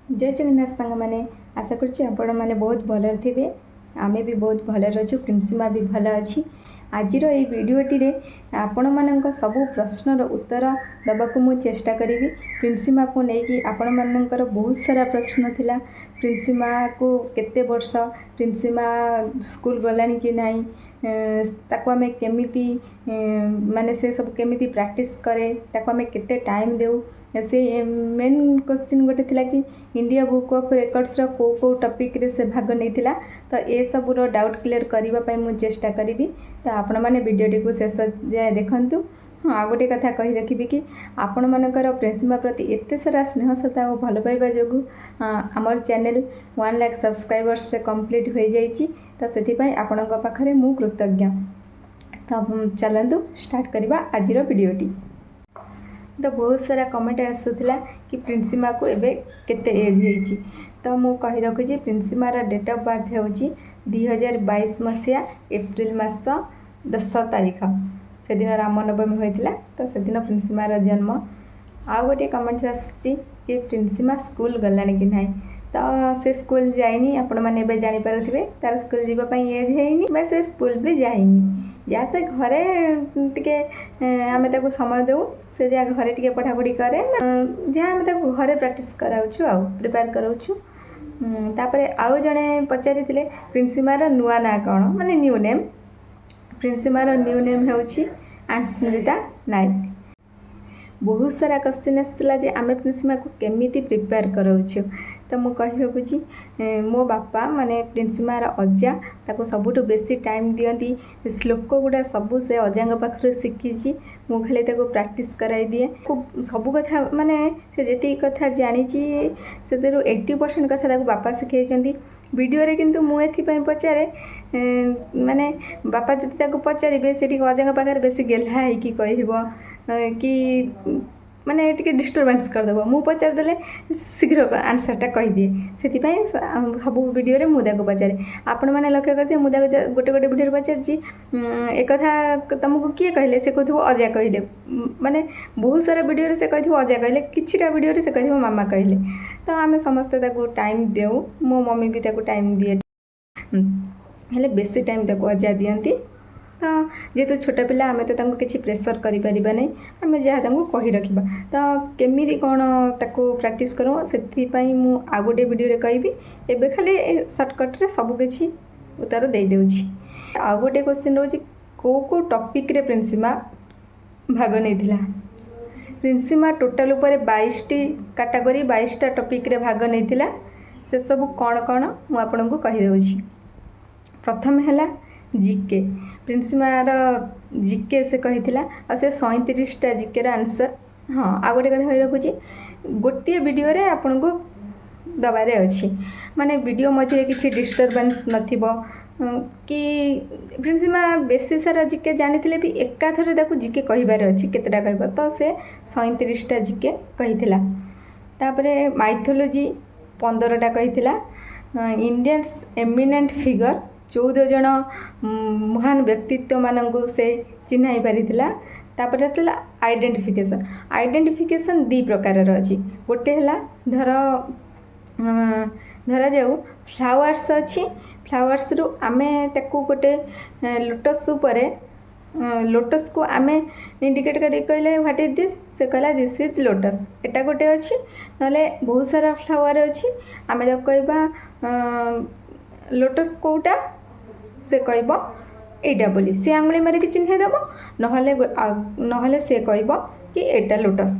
जय जगन्नाथ सांग मैंने आशा कर बहुत भल थे आमे भी बहुत भल अच्छु प्रिंसीमा भी भल अच्छी आज भिडटे आपण मान सबू प्रश्नर उत्तर दबाक मु चेष्टा करी प्रिंसीमा को लेकिन आपण मानकर बहुत सारा प्रश्न थिला प्रिंसीमा को केते वर्ष प्रिंसीमा स्कूल गलानी कि नहीं ताको आमे केमिति माने से सब केमिति प्रैक्टिस करे ताको आमे केते टाइम देउ से मेन क्वेश्चन गोटे थिला कि इंडिया बुक ऑफ रेकॉर्ड्स रो को टॉपिक रे से भाग नहीं थिला तो ए सब रो डाउट क्लियर करबा पई मु चेष्टा करी तो आपण माने वीडियो को शेष जाए देखंतु। हाँ आ गोटे कथा कही रखी कि आपण मानकर प्रिंसीमा प्रति एते सारा स्नेह श्रद्धा और भल पाइबा जोगु आमर चैनल 1 लाख सब्सक्राइबर्स रे कंप्लीट हो जाइए तो से आपण पाखरे मु कृतज्ञ। तो चलतु स्टार्ट करवा आज वीडियोटी। तो बहुत सारा कमेंट आसूला कि प्रिंसीमा को एबे केते एज होइछि तो मु कहि रखुछि प्रिंसीमा रा डेट ऑफ बर्थ होछि 2022 मसिया एप्रिल मास 10 तारीख से दिन रामनवमी होइतिला तो से दिन प्रिंसीमा रा जन्म। आ गोटे कमेंट आछि कि प्रिंसीमा स्कूल गलानी कि नहीं तो से स्कूल जाइनी आपण माने एबे जानि पारुथिबे तार स्कूल जीवा पई एज हेइनी मैं से स्कूल भी जाइनी या से घरे टिके आमे ताको समय देउ से जा घरे टिके पढ़ापढ़ी करे जहाँ आमे ताको घरे प्रैक्टिस कराउछु आ प्रिपेयर कराउछु। तापरे आउ जने पचारि थिले प्रिंसीमा रो नुआ ना कोन माने न्यू नेम प्रिंसीमा रो न्यू नेम होछि अंस्मृता नायक। बहुत सारा क्वेश्चन आसला जे आमे प्रिंसीमा को केमिति प्रिपेयर कराउछु तो मु कहि रखुछि मो बापा माने प्रिंसीमा रा अज्जा ताको सबुठु बेसी टाइम दियंती श्लोक गुड़ा सबू से अजांग पाखरे शिखिछि मु खाली ताको प्रैक्टिस कराई दिए सबू कथा माने से जेती कथा जानिछि से 80% कथा ताको बापा शिखाइछंती वीडियो रे किंतु मु एथि पई पचारे माने बापा जति ताको पचारिबे सेठी अजांग पाखरे बेसी गेल्हा है कि कहइबो कि माने टिके डिस्टर्बेंस करदेव मु पचार देले शीघ्र आंसरटा कही दिए से सब वीडियो रे मुदा को पचारे आपण मैंने लक्ष्य करते मुदा गोटे गोटे वीडियो पचार एक कथा तुमको किए कहले से कहू अजा कहले माने बहुत सारा वीडियो रे से कहू अजा कहले किछिटा वीडियो रे से कहू मामा कहले तो आमे समस्ते ताको टाइम देउ मो मम्मी भी ताको टाइम दिए हेले बेसी टाइम ताको अजा दियंती तो जेहेतु छोटा पिला आमे तो तांको किछि प्रेशर करि परिबा नै आमे जहाँ तांको कहि रखिबा तो केमिति कोन ताको प्रैक्टिस करो सेथि पई मु आ गोटे वीडियो रे कहबी एबे खाली शॉर्टकट रे सब किछि उत्तर दे देउछि। आ गोटे क्वेश्चन रोछि को टॉपिक रे प्रिंसीमा भाग नैथिला प्रिंसीमा टोटल ऊपर 22 टी कैटेगरी 22 टा टॉपिक रे भाग नैथिला से सब कोन कोन मु आपनको कहि देउछि। प्रथम हैला जीके प्रिंसीमार जीके से कही से 37टा जीके आंसर। हाँ आ गोटे कथा कही रखुची गोटे वीडियो रे आपन को दबारे अच्छी माने वीडियो मझे किसी डिस्टर्बेंस नथिबो कि प्रिंसीमा बेसी सारा जीके जानी भी एकाथरे ताकू जीके कहिबार अच्छी केतेटा कहबो तो से 37टा जीके कहिथिला। तापरे माइथोलॉजी 15टा कहिथिला। इंडियंस एमिनेंट फिगर 14 जन महान व्यक्तित्व मानू से चिन्हाई पारिथिला। तापर आसला आइडेंटिफिकेशन आइडेंटिफिकेशन दी प्रकार अच्छी गोटे है धरा जाऊ फ्लावर्स अच्छी फ्लावर्स रु आमे ताकू गोटे लोटस उपरे लोटस को आमे इंडिकेट करी कहले व्हाट इज दिस से कहला दिस इज लोटस एटा गोटे अच्छी नले बहुत सारा फ्लावर अच्छी आमे ताकू कहबा लोटस कोटा से कहब एटा बोली से आंगुली मारिक चिन्ह देव नहले से कहब कि एटा लोटस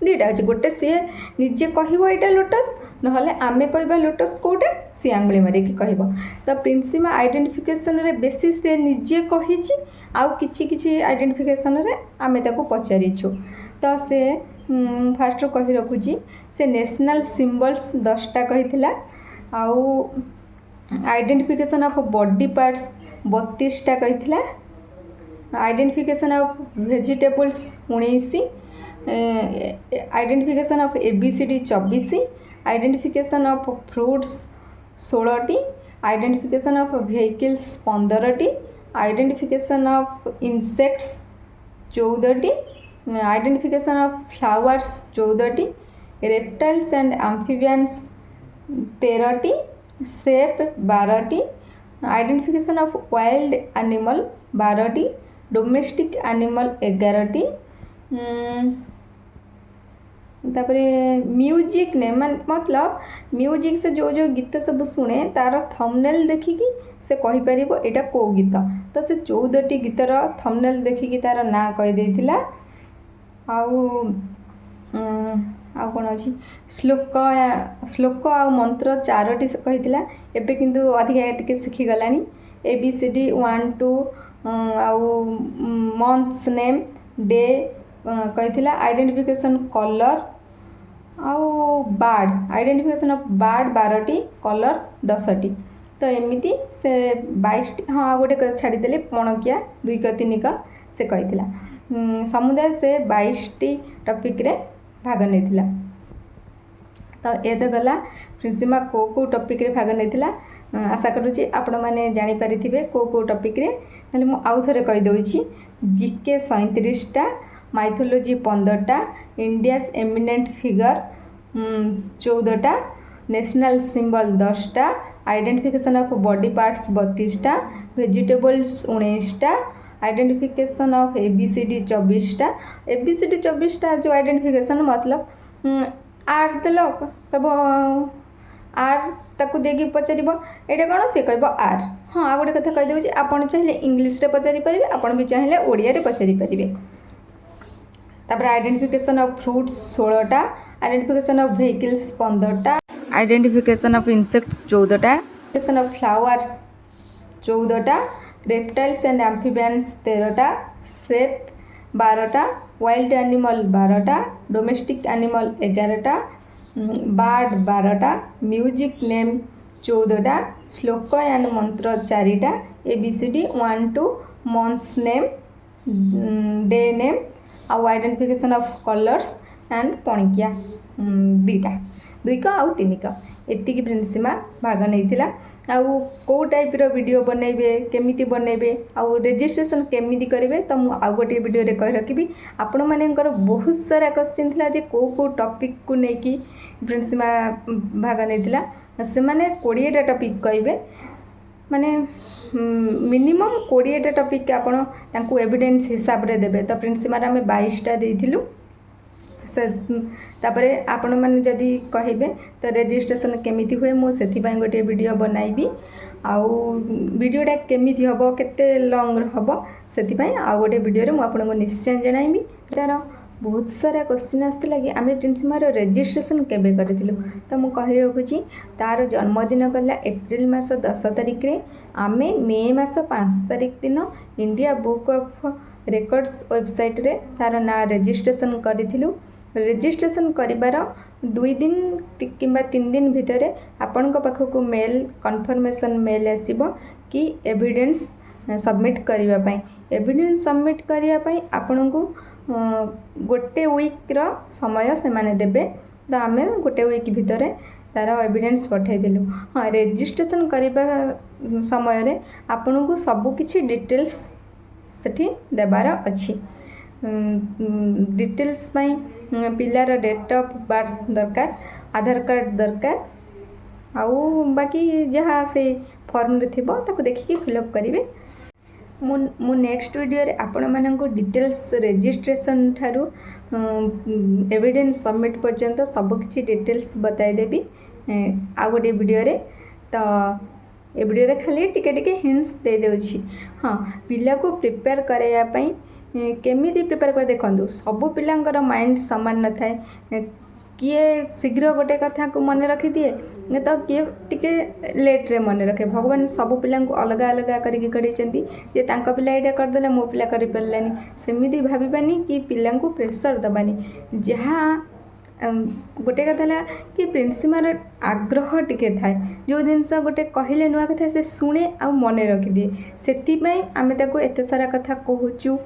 दुईटा अच्छे गोटे सी निजे कहब एटा लोटस नहले आमे कहबा लोटस कोटा सी आंगुली मारिक कहब। तो प्रिंसीमा आइडेंटिफिकेशन रे बेसी से निजे कहिछि आउ किछि किछि आइडेंटिफिकेशन रे आमे ताको पचारिछु तो से फास्ट कहि रखुछि से नेशनल सिंबल्स 10टा कहिथिला आउ आइडेंटिफिकेशन ऑफ बॉडी पार्ट्स 32टा कहिथिला। Identification of vegetables 19 identification of A B C D 24 identification of fruits 16टी आइडेंटिफिकेशन ऑफ व्हीकल्स 15टी आइडेंटिफिकेशन ऑफ इंसेक्ट्स 14टी आइडेंटिफिकेशन ऑफ फ्लावर्स 14टी रेप्टाइल्स एंड एम्फीबियंस 13ଟି, ସେପ୍ 12ଟି, ଆଇଡେଣ୍ଟିଫିକେସନ୍ ଅଫ୍ ୱାଇଲ୍ଡ ଆନିମଲ୍ 12ଟି, ଡୋମେଷ୍ଟିକ୍ ଆନିମଲ୍ 11ଟି, तापर म्यूजिक ने मतलब म्यूजिक से जो जो गीत सब शुणे तार थंबनेल देखिकी से कहि परिबो एटा को गीत। तो से 14टी गीतर थंबनेल देखिकी तार ना कहि देथिला। आउ कौन अच्छी श्लोक आ मंत्र 4टी कही एबे किंतु अधिका टिके शिखिगलानी। ABCD 1 2 आउ मंथ्स नेम डे कही आइडेंटिफिकेशन कलर आउ बार्ड आइडेंटिफिकेशन ऑफ बार्ड 12टी कलर 10टी। तो एमती से 22 हाँ गोटे छाड़देले पणकिया 2 क 3 क से कही समुदाय से 22टी टॉपिक रे भाग नहीं। तो ये तो गला प्रिंसीमा को टॉपिक रे भाग नहीं। आशा करुँची आपण मैंने जानीपारे को टॉपिक रे ना मुझे आउ थे कहीदे GK 37टा, माइथोलॉजी 15टा, इंडियाज एमिनेंट फिगर 14टा, नेशनल सिंबल 10टा, आइडेंटिफिकेशन ऑफ बॉडी पार्ट्स 32टा, वेजिटेबल्स 19टा, आइडेंटिफिकेशन ऑफ ABCD 24टा। ABCD 24टा जो आइडेंटिफिकेशन मतलब आर देल कब आर ताकू देगी पचार ये कौन सी कह आर। हाँ आ गोटे कथा कहीदे आपड़ चाहिए इंग्लीश रे पचारि पारे, आपड़ भी चाहिए ओडिया रे पचारि पारे। तापर आइडेंटिफिकेशन ऑफ फ्रूट्स 16टा, आइडेंटिफिकेशन ऑफ व्हीकल्स 15टा, आइडेंटिफिकेशन ऑफ इंसेक्ट्स 14टा, आइडेंटिफिकेशन ऑफ फ्लावर्स 14टा, रेप्टाइल्स एंड एम्फीबियंस 13टा, सेप 12टा, वाइल्ड एनिमल 12टा, डोमेस्टिक एनिमल 11टा, बार्ड 12टा, म्यूजिक नेम 14टा, श्लोक एंड मंत्र 4टा, ABCD 1 2, months name day name आउ आइडेंटिफिकेशन ऑफ कलर्स एंड पणकिया 2टा 2 क आउ 3 क एतिकी प्रिंसीमा भाग नहीं। आउ को टाइप रो वीडियो बनइबे केमिति बनइबे आउ रजिस्ट्रेशन केमिति करेंगे तो मुझे आउ गोटे वीडियो रे कहि रखिबी। आपण मानकर बहुत सारा क्वेश्चन थिला जे को टॉपिक को लेकी प्रिंसीमा भाग नहीं से माने 20टा टॉपिक कहिबे माने मिनिमम 20टा टॉपिक आपण तांको एविडेंस हिसाब रे देबे। तो प्रिंसीमा आम 22टा देइथिलु से तापरे आपण मैंने जदि कहे तो रजिस्ट्रेशन केमिति हुए मुझे गोटे वीडियो बनइबी। आउ वीडियोटा केमिति हबो केते लॉन्ग हबो से आउ गोटे वीडियो रे मु आपन को निश्चय जणाइबी। तार बहुत सारा क्वेश्चन आसला कि आम प्रिंसीमार रजिस्ट्रेशन केबे करथिलु। तो मु कहि रखुची तार जन्मदिन गला एप्रिल मास 10 तारिख रे, आमे मे मास 5 तारिख दिन India book of records website रे तार ना रजिस्ट्रेशन करथिलु। रजिस्ट्रेशन करिबार 2 दिन किंबा 3 दिन भितर आपण पाखक मेल कन्फर्मेशन मेल आसीबो कि एविडेंस सबमिट करिबा पई। एविडेंस सबमिट करिया पई आपण को गोटे वीक रो समय से माने देबे। तो आमे गोटे वीक भितर तार एविडेंस पठाई दिलु। हाँ रजिस्ट्रेशन करिबा समय रे आपण को सब किछि डिटेल्स सेठी देबार अछि। डिटेल्स पाई पिलार डेट ऑफ बर्थ दरकार, आधार कार्ड दरकार, आउ बाकी जहाँ से फॉर्म रे थिबो ताको देखिकी फिलअप करिवे। मु नेक्स्ट वीडियो रे आपण माननको डिटेल्स रजिस्ट्रेशन ठारू एविडेंस सबमिट पर्यंत सब किछि डिटेल्स बताई देबी आ गोटे वीडियो रे। तो ए वीडियो रे खाली टिके टिके हिंट्स दे देउछि। हाँ पिला को प्रिपेयर कराया पई केमिति प्रिपेयर कर देखंतु सब पिलांकर माइंड समान न थाए। किए शीघ्र गोटे कथा को मन रखी दिए तो किए टिके लेट रे मन रखे। भगवान सब पिला को अलग अलग करके गढ़ी जे तांका पिला एटा करदेले मो पिला करि परलानी सेमिति भाबिबानी कि पिला को प्रेशर दबानी। जहाँ गोटे कथा है कि प्रिंसीमार आग्रह टिके थाए जो जिनस गोटे कहले नुआ कथा से शुणे आ मन रखी दिए। से आम ताको एत सारा कथा कहूचु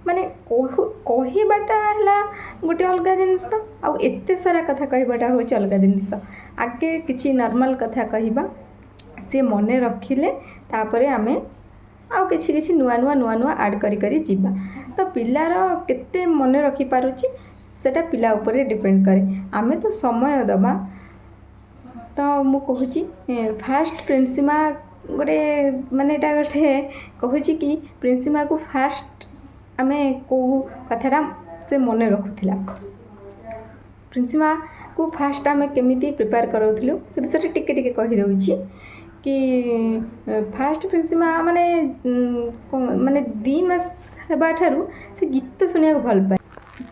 माने कहबाटा है गोटे अलग जिनस आउ एते सारा कथा कहबाटा हो अलग जिनस। आगे किछि नॉर्मल कथा कहबा से मन रखिले तापरे आमे आउ किछि किछि नुआ नुआ नुआ नुआ ऐड करी करी जीवा। तो पिलार केते मन रखी पारुची सेटा पिला ऊपर डिपेंड करे। आमे तो समय दबा तो मु कहूँ फास्ट प्रिंसीमा गोटे माने एटा गोटे कहूँ कि प्रिंसीमा को फास्ट आमे को कथाटा से मन रखुला प्रिंसीमा को फास्ट आमे केमिति प्रिपेयर करूँ से विषय टिके टिके कहीदे कि फास्ट प्रिंसीमा माने माने 2 मास हेबा ठारू से गीत सुनिया भल पाए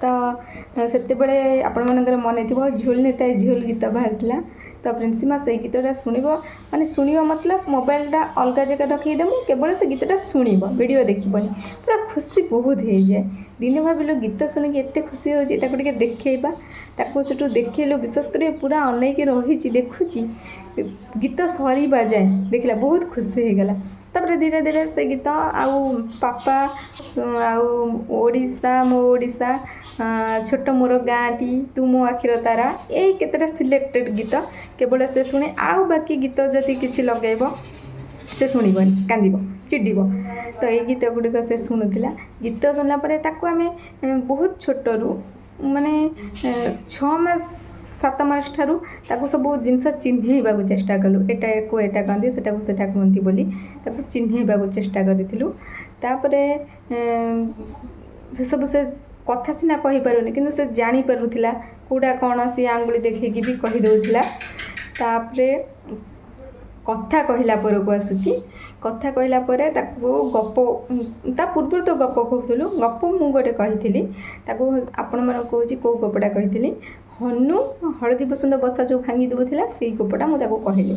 तो सेते बेले आपण मनकर मन थी झोल नेता झोल गीत बाहर तो प्रिंसीमा से गीतटा शुणव माने शुणव मतलब मोबाइलटा अलग जगह रखीदेमु केवल से गीतटा शुणव वीडियो देखबनी पूरा खुशी बहुत हो जाए दिने भाविलु गीत शुणिक एत खुशी हो टे देखा ताको सेठू देखलु विशेष कर पूरा अनेक रही देखुची गीत सरीबा जाए देखला बहुत खुशी हो गला तापर धीरे धीरे से गीत आउ पापा ओडिशा मो ओडिशा छोट मोर गाँटी तू मो आखिर तारा यही केतटा सिलेक्टेड गीत केवल से शुणे आउ बाकी गीत जदि किसी लगेब से शुणबनी कांद चिड़ब तो ये गीत गुड़िक से शुणुला गीत शुणला आम बहुत छोटू माने 6 मास 7 मास ठारू ताको सब जिनस चिन्हैबा चेष्टा कलु एटा को एटा कहती सेटा को सेटा कहती बोली ताको चिन्हैबा चेष्टा करूँ तापर से सब से कथा सीना कही पारुनी किंतु से जानी पारुथिला कोडा कौन सी आंगुली देखिकी भी कही दउथिला तापरे कथा कहला पर को आसुची कथा कहला पर ताको गप ता पूर्व तो गप कहूलु गप मु गोटे कही ताको आपण मन कहूँ कौ गपटा कही हनु हलदी बसंत बसा जो भांगी दूला से गपटा मुझे कहली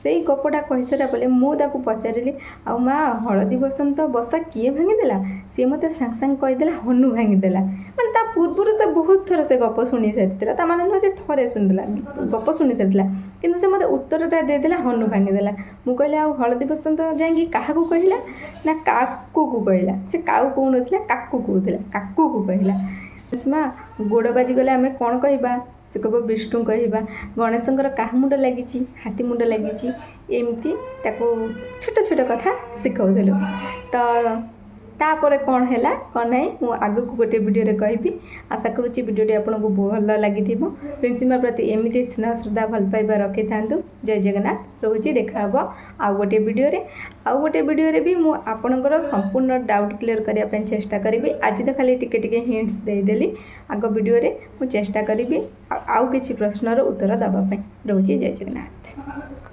से गपटा कही सारा बोले मुझे पचारि आ माँ हलदी बसंत बसा किए भांगीदेला सी मत सांग सांग कहीदेला हनु भांगीदेला मैंने ता पूर्व से बहुत थर से गप शुणी सारी ता माने नुह थे शुणीला गप शुणी सारी कि से मत उत्तरटा देदेला हनु भांगीदेला मु कहली आ हलदी बसंत जाकि क्या कहला ना काकू को कहला से काऊ कौ ना काकू कहला काकू को कहला सीमा गोड़ बाजिगले आम कौन कहवा से कह विष्णु कहवा गणेशंकर क्या मुंड लगी हाथी मुंड लगी एमती छोट छोट कथा शिखाऊलु तो तापर कौन है कौन ना मु आग को गोटे वीडियो कहि आशा करुँची वीडियोटी आपको भल लगी प्रिंसीमा प्रति एमती स्नेह श्रद्धा भल पाइबा रखी था जय जगन्नाथ रोचे देखा आउ गोटे वीडियो भी मु आपणकर संपूर्ण डाउट क्लियर करने चेष्टा करी आज तो खाली टिके टिके हिंट्स देदेली आग वीडियो मु चेष्टा करी आउ किसी प्रश्नर उत्तर देवाई रोचे जय जगन्नाथ।